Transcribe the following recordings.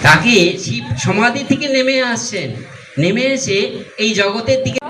তাকে শিব সমাধি থেকে নেমে আসছেন, নেমে এসে এই জগতের দিকে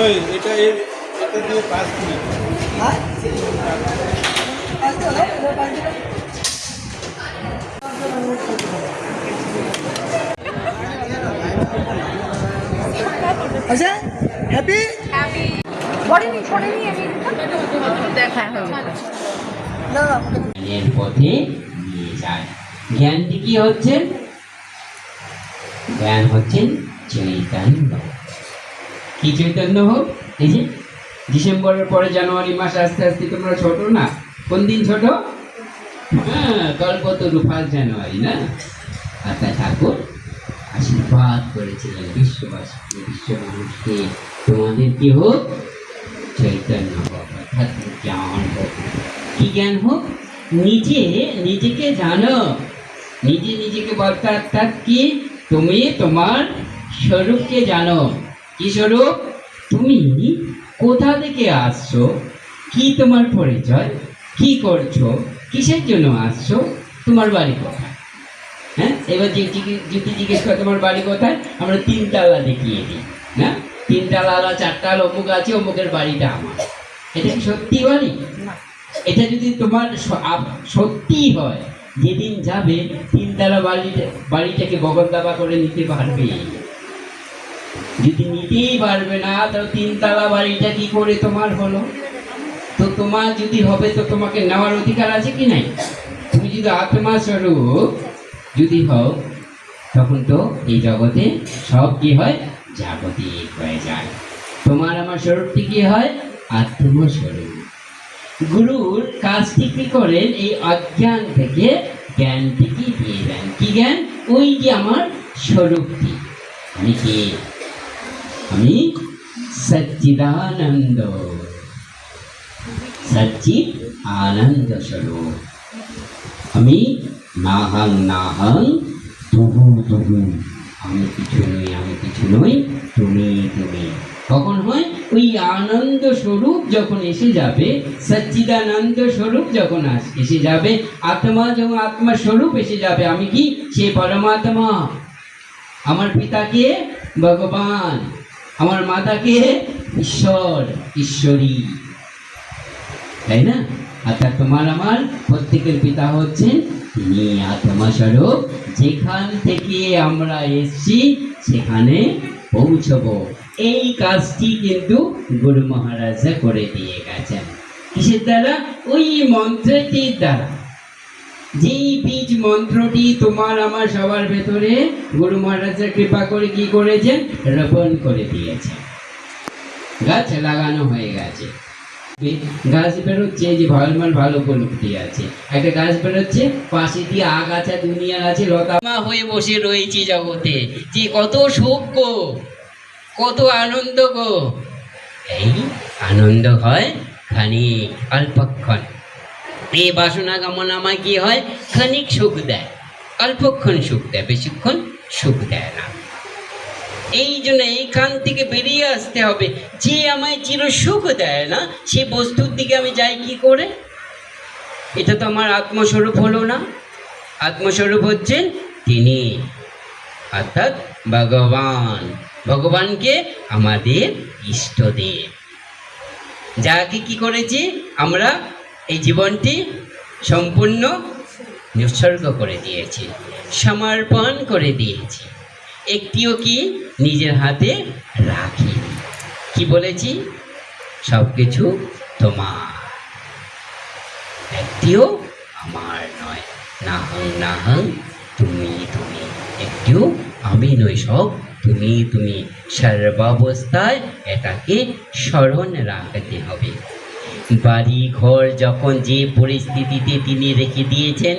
নয়, এটা দিয়ে 5 মিনিট। আচ্ছা হ্যাপি পড়েনি আমি দেখা না জ্ঞানের পথে নিয়ে যায়। জ্ঞানটি কি হচ্ছে? জ্ঞান হচ্ছেন চৈতন্য। কি চৈতন্য হোক? এই যে ডিসেম্বরের পরে জানুয়ারি মাস আস্তে আস্তে তোমরা ছোট না? কোন দিন ছোট? হ্যাঁ, কল্পতরু 1 জানুয়ারি না? আর তাই ঠাকুর আশীর্বাদ করেছিলেন বিশ্ববাসীকে, বিশ্ব মানুষকে, তোমাদের কি হোক? চৈতন্য হোক, অর্থাৎ জ্ঞান হোক। কি জ্ঞান হোক? নিজেকে জানো, নিজেকে বলতে, অর্থাৎ কি? তুমি তোমার স্বরূপকে জানো। কি স্বরূপ? তুমি কোথা থেকে আসছো, কি তোমার পরিচয়, কি করছো, কিসের জন্য আসছো, তোমার বাড়ি কোথায়? হ্যাঁ, এবার যদি জিজ্ঞেস করে তোমার বাড়ি কোথায়, আমরা 3 তালা দেখিয়ে দিই না, 3 তালা 4 তালা অমুক আছে, অমুকের বাড়িটা আমার। এটা কি সত্যি বাড়ি? এটা যদি তোমার সত্যি হয়, যেদিন যাবে 3 তালা বাড়িটাকে বগল দাবা করে নিতে পারবে। যদি নিতেই পারবে না, তো 3 তালা বাড়িটা কি করে তোমার হলো? তো তোমার যদি হবে, তো তোমাকে নেওয়ার অধিকার আছে কি নাই? তুমি যদি আত্মা স্বরূপ যদি হও, তখন তো এই জগতে সব কি হয়? জাগতিক হয়ে যায়। তোমার আমার স্বরূপটি কি হয়? আত্মস্বরূপ। গুরুর কাজটি কি করেন? এই অজ্ঞান থেকে জ্ঞানটি কি দিয়ে দেন। কি জ্ঞান? ওই যে আমার স্বরূপটি, আমি কে? আমি সচ্চিদানন্দ, সচ্চিদ আনন্দ স্বরূপ। আমি নাহং তুহু, আমি কিছু নই, তুমি। কখন হয়? ওই আনন্দ স্বরূপ যখন এসে যাবে, সচ্চিদানন্দ স্বরূপ যখন এসে যাবে, আত্মা যখন আত্মা স্বরূপ এসে যাবে, আমি কি? সে পরমাত্মা। আমার পিতাকে ভগবান, আমার মাতাকে ঈশ্বরী, তাই না? অর্থাৎ তোমার আমার প্রত্যেকের পিতা হচ্ছেন তিনি আত্মা স্বরূপ। যেখান থেকে আমরা এসছি সেখানে পৌঁছবো, এই কাজটি কিন্তু গুরু মহারাজা করে দিয়ে গেছেন। কিসের দ্বারা? ওই মন্ত্রটির দ্বারা। যেই বীজ মন্ত্রটি তোমার আমার সবার ভেতরে গুরু মহারাজের কৃপা করে কি করেছেন? রোপণ করে দিয়েছেন। গাছ লাগানো হয়ে গেছে, গাছ বেরোচ্ছে, যে ভালো উপলব্ধি আছে। একটা গাছ বেরোচ্ছে, পাশে দিয়ে আগাছা দুনিয়ার আছে, লতা হয়ে বসে রয়েছি জগতে, যে কত সুখ গো, কত আনন্দ গো। এই আনন্দ হয় খানিক, অল্পক্ষণ। এই বাসনা গমন আমায় কি হয়? খানিক সুখ দেয়, অল্পক্ষণ সুখ দেয়, বেশিক্ষণ সুখ দেয় না। এই জন্য এইখান থেকে বেরিয়ে আসতে হবে। যে আমায় চির সুখ দেয় না, সে বস্তুর দিকে আমি যাই কি করে? এটা তো আমার আত্মস্বরূপ হলো না। আত্মস্বরূপ হচ্ছেন তিনি, অর্থাৎ ভগবান। ভগবানকে আমাদের ইষ্টদেব, যাকে কি করেছি আমরা? এই জীবনটি সম্পূর্ণ নিঃসর্গ করে দিয়েছি, সমর্পণ করে দিয়েছি। একটিও কি নিজের হাতে রাখি। কি বলেছি? সব কিছু তোমার, একটিও আমার নয়। নাহং তুমি। একটিও আমি নই, সব তুমি। সর্বাবস্থায় এটাকে স্মরণ রাখতে হবে। বাড়ি ঘর যখন যে পরিস্থিতিতে তিনি রেখে দিয়েছেন,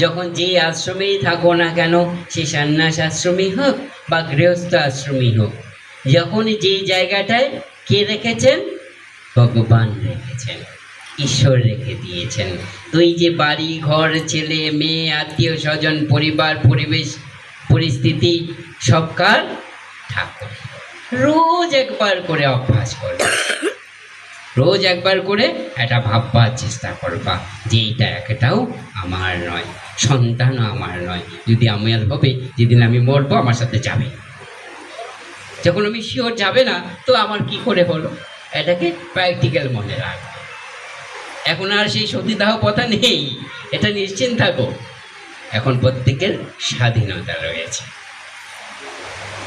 যখন যে আশ্রমেই থাকো না কেন, সে সন্ন্যাস আশ্রমই হোক বা গৃহস্থ আশ্রমই হোক, যখন যেই জায়গাটায় কে রেখেছেন? ভগবান রেখেছেন, ঈশ্বর রেখে দিয়েছেন। তো এই যে বাড়ি ঘর, ছেলে মেয়ে, আত্মীয় স্বজন, পরিবার, পরিবেশ, পরিস্থিতি সবকার ঠাকুর। রোজ একবার করে অভ্যাস করবে, রোজ একবার করে এটা ভাববার চেষ্টা করবা যে এইটা একটাও আমার নয়, সন্তানও আমার নয়। যদি আমার হবে, যেদিন আমি মরবো আমার সাথে যাবে, যখন আমি শিওর যাবে না তো আমার কি করে হলো, এটাকে প্র্যাকটিক্যাল মনে রাখবে। এখন আর সেই সতীদাহ প্রথা নেই, এটা নিশ্চিন্ত থাকো। এখন প্রত্যেকের স্বাধীনতা রয়েছে।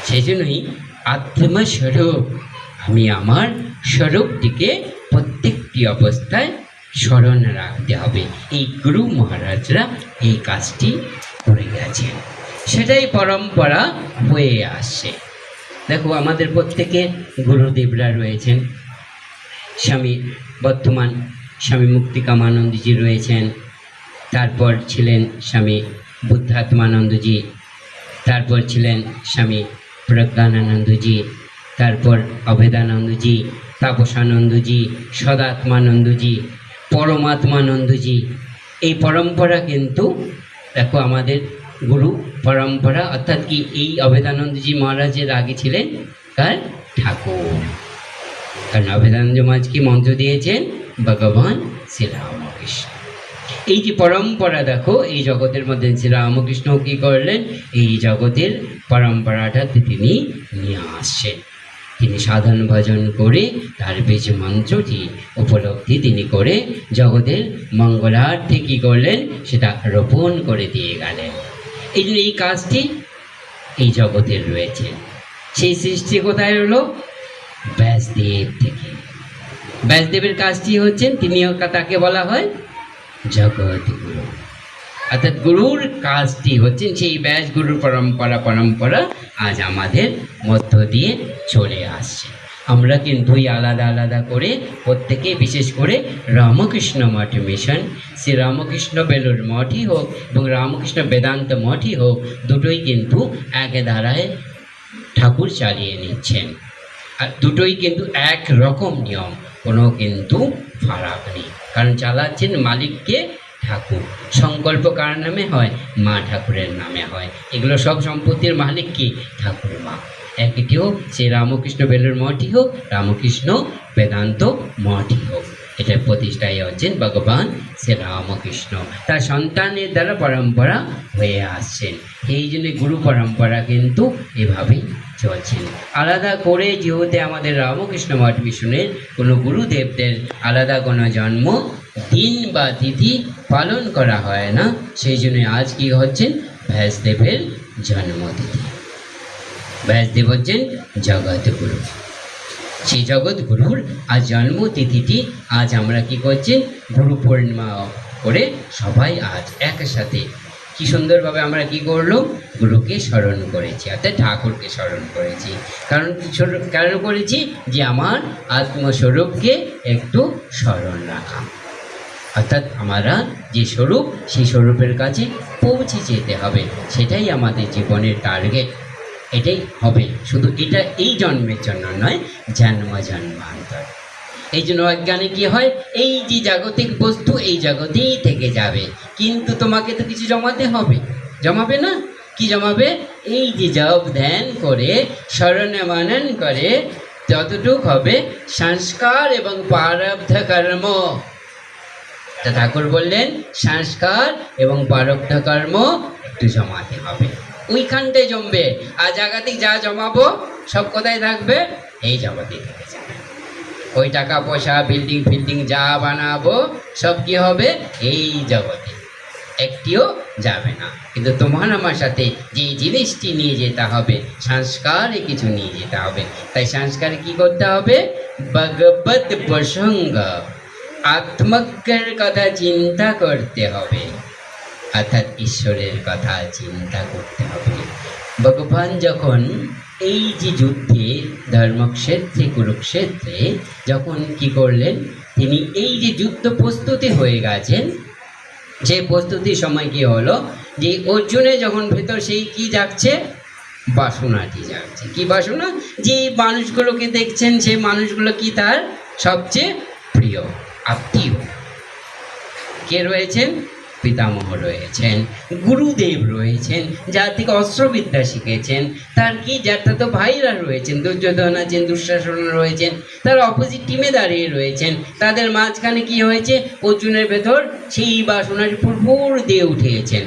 সেই জন্যই আত্মস্বরূপ, আমি আমার স্বরূপটিকে প্রত্যেকটি অবস্থায় স্মরণ রাখতে হবে। এই গুরু মহারাজরা এই কাজটি করে গেছেন, সেটাই পরম্পরা হয়ে আসছে। দেখো আমাদের প্রত্যেকের গুরুদেবরা রয়েছেন। স্বামী বর্তমান স্বামী মুক্তিকামানন্দজি রয়েছেন, তারপর ছিলেন স্বামী বুদ্ধাত্মানন্দজি, তারপর ছিলেন স্বামী প্রজ্ঞানানন্দজি, তারপর অভেদানন্দজি, তাপসানন্দজি, সদাত্মানন্দজি, পরমাত্মানন্দজি। এই পরম্পরা কিন্তু দেখো আমাদের গুরু পরম্পরা, অর্থাৎ কি এই অভেদানন্দজি মহারাজের আগে ছিলেন কার? ঠাকুর। কারণ অভেদানন্দ মহারাজ কি মন্ত্র দিয়েছেন? ভগবান শ্রীরামকৃষ্ণ। এই যে পরম্পরা দেখো এই জগতের মধ্যে শ্রীরামকৃষ্ণ কি করলেন? এই জগতের পরম্পরাটা তিনি নিয়ে আসছেন। তিনি সাধন ভজন করে তার বীজ মন্ত্রটি উপলব্ধি তিনি করে জগতের মঙ্গলার্থে কী করলেন? সেটা রোপণ করে দিয়ে গেলেন। এই জন্য এই কাজটি এই জগতের রয়েছে। সেই সৃষ্টি কোথায় হলো? ব্যাসদেব থেকে। ব্যাসদেবের কাজটি হচ্ছেন, তিনিও তাকে বলা হয় জগৎগুরু। অর্থাৎ গুরুর কাজটি হচ্ছেন সেই ব্যাস গুরুর পরম্পরা আজ আমাদের মধ্য দিয়ে চলে আসছে। আমরা কিন্তু এই আলাদা আলাদা করে প্রত্যেকে, বিশেষ করে রামকৃষ্ণ মঠ মিশন, শ্রী রামকৃষ্ণ বেলুর মঠই হোক এবং রামকৃষ্ণ বেদান্ত মঠই হোক, দুটোই কিন্তু এক ধারায় ঠাকুর চালিয়ে নিচ্ছেন। আর দুটোই কিন্তু এক রকম নিয়ম, কোনো কিন্তু ফারাক নেই। কারণ চালাচ্ছেন মালিককে ঠাকুর। সংকল্প কার নামে হয়? মা ঠাকুরের নামে হয়। এগুলো সব সম্পত্তির মালিক কি? ঠাকুর মা। একটি হোক সে রামকৃষ্ণ বেলুর মঠই হোক, রামকৃষ্ণ বেদান্ত মঠই হোক, এটার প্রতিষ্ঠায় হচ্ছেন ভগবান শ্রী রামকৃষ্ণ। তার সন্তানের দ্বারা পরম্পরা হয়ে আসছেন। এই জন্য গুরু পরম্পরা কিন্তু এভাবেই চলছেন। আলাদা করে যেহেতু আমাদের রামকৃষ্ণ মঠ মিশনের কোনো গুরুদেবদের আলাদা কোনো জন্ম দিন বা তিথি পালন করা হয় না, সেই জন্য আজ কি হচ্ছেন? ব্যাসদেবের জন্মতিথি। ব্যাসদেব হচ্ছেন জগৎগুরু। সেই জগৎগুরুর আজ জন্মতিথিটি আজ আমরা কি করছি? গুরু পূর্ণিমা করে সবাই আজ একসাথে কি সুন্দরভাবে আমরা কি করলো? গুরুকে স্মরণ করেছি, অর্থাৎ ঠাকুরকে স্মরণ করেছি। কারণ কেন করেছি? যে আমার আত্মস্বরূপকে একটু স্মরণ রাখা, অর্থাৎ আমরা যে স্বরূপ, সেই স্বরূপের কাছে পৌঁছে যেতে হবে। সেটাই আমাদের জীবনের টার্গেট, এটাই হবে। শুধু এটা এই জন্মের জন্য নয়, জন্ম জন্মান্তর। এই জন্য অজ্ঞানে কি হয়? এই যে জাগতিক বস্তু এই জগতেই থেকে যাবে, কিন্তু তোমাকে তো কিছু জমাতে হবে। জমাবে না? কি জমাবে? এই যে জপ ধ্যান করে স্মরণে মনন করে যতটুক হবে সংস্কার এবং প্রারব্ধ কর্ম। তা ঠাকুর বললেন সংস্কার এবং প্রারব্ধ কর্ম একটু জমাতে হবে, ওইখানটায় জমবে। আর জাগতিক যা জমাবো সব কোথায় থাকবে? এই জগতে থেকে যাবে। ওই টাকা পয়সা বিল্ডিং যা বানাবো সব কি হবে? এই জগতে, একটিও যাবে না। কিন্তু তোমার আমার সাথে যে জিনিসটি নিয়ে যেতে হবে, সংস্কারে কিছু নিয়ে যেতে হবে। তাই সংস্কারে কি করতে হবে? ভগবত প্রসঙ্গ, আত্মজ্ঞের কথা চিন্তা করতে হবে, অর্থাৎ ঈশ্বরের কথা চিন্তা করতে হবে। ভগবান যখন এই যে যুদ্ধে ধর্মক্ষেত্রে কুরুক্ষেত্রে যখন কি করলেন, তিনি এই যে যুদ্ধ প্রস্তুতি হয়ে গেছেন, যে প্রস্তুতির সময় কি হলো? যে অর্জুনে যখন ভেতর সেই কি যাচ্ছে? বাসনাটি যাচ্ছে। কি বাসনা? যে মানুষগুলোকে দেখছেন, সেই মানুষগুলো কি তার সবচেয়ে প্রিয় আত্মীয়। কে রয়েছেন? পিতামহ রয়েছেন, গুরুদেব রয়েছেন, যার থেকে অস্ত্রবিদ্যা শিখেছেন, তার কি যারটা তো ভাইরা রয়েছেন, দুর্যোধন আছেন, দুঃশাসন রয়েছেন, তার অপোজিট টিমে দাঁড়িয়ে রয়েছেন। তাদের মাঝখানে কি হয়েছে? অর্জুনের ভেতর সেই বাসনাটি পুরপুর দিয়ে উঠেছেন।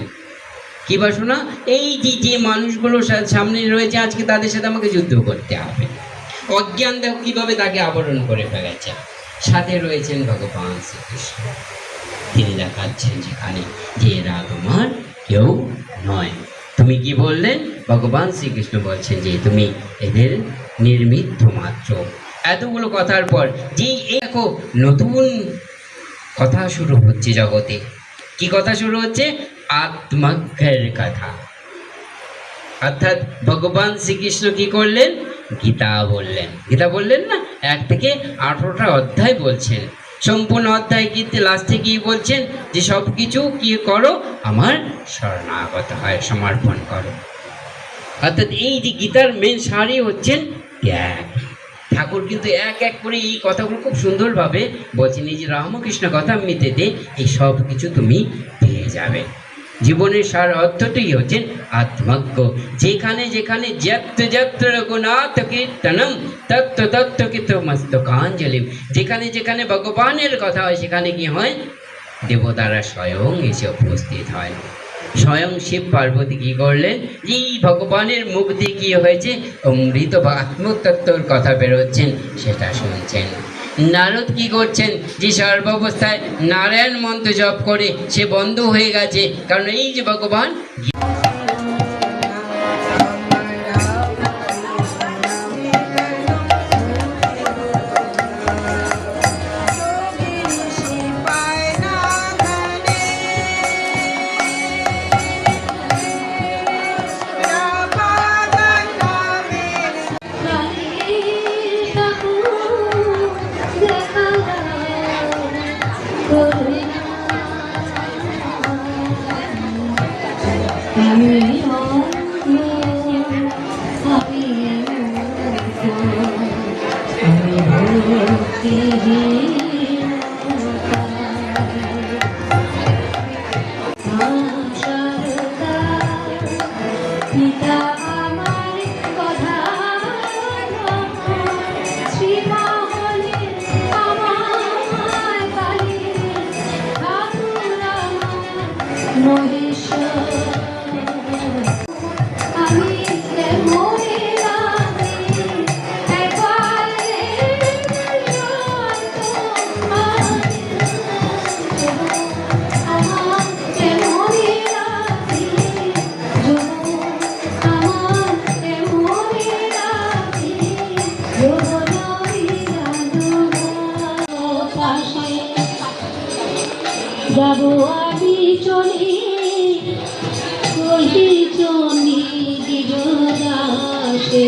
কি বাসনা? এই যে যে মানুষগুলো সামনে রয়েছে আজকে তাদের সাথে আমাকে যুদ্ধ করতে হবে। অজ্ঞান দেখো কিভাবে তাকে আবরণ করে ফেলেছে। সাথে রয়েছেন ভগবান শ্রীকৃষ্ণ। তিনি দেখাচ্ছেন যেখানে যে এরা তোমার কেউ নয়। তুমি কি বললেন? ভগবান শ্রীকৃষ্ণ বলছেন যে তুমি এদের নির্মিত মাত্র। এতগুলো কথার পর যে দেখো নতুন কথা শুরু হচ্ছে জগতে। কি কথা শুরু হচ্ছে? আত্মজ্ঞের কথা। অর্থাৎ ভগবান শ্রীকৃষ্ণ কি করলেন? গীতা বললেন। গীতা বললেন না, 1 থেকে 18টা অধ্যায় বলছেন। সম্পূর্ণ অধ্যায় গীতে লাস্টে কি বলছেন? যে সব কিছু কি করো, আমার শরণাগত হয়, সমর্পণ করো। অর্থাৎ এই যে গীতার মেন সারই হচ্ছেন ত্যাগ। ঠাকুর কিন্তু এক এক করে এই কথাগুলো খুব সুন্দরভাবে বলছেন। এই যে রামকৃষ্ণ কথামৃতেতে এই সব কিছু তুমি পেয়ে যাবে। জীবনের সার অর্থটাই হচ্ছে আত্মজ্ঞ। যেখানে যেখানে যত্র যত্র রঘুনাথ কীর্তনম তত্র তত্র কীর্তমস্তকাঞ্জলি। যেখানে যেখানে ভগবানের কথা হয় সেখানে কি হয়? দেবতারা স্বয়ং এসে উপস্থিত হয়। স্বয়ং শিব পার্বতী কি করলেন? এই ভগবানের মুখ দিয়ে কি হয়েছে? অমৃত বা আত্মতত্ত্বর কথা বেরোচ্ছেন, সেটা শুনছেন। নারদ কি করছেন? যে সর্বাবস্থায় নারায়ণ মন্ত্র জপ করে সে বন্ধ হয়ে গেছে, কারণ এই যে ভগবান যাবো আমি চলে ওই চন্ডী দিবদাসে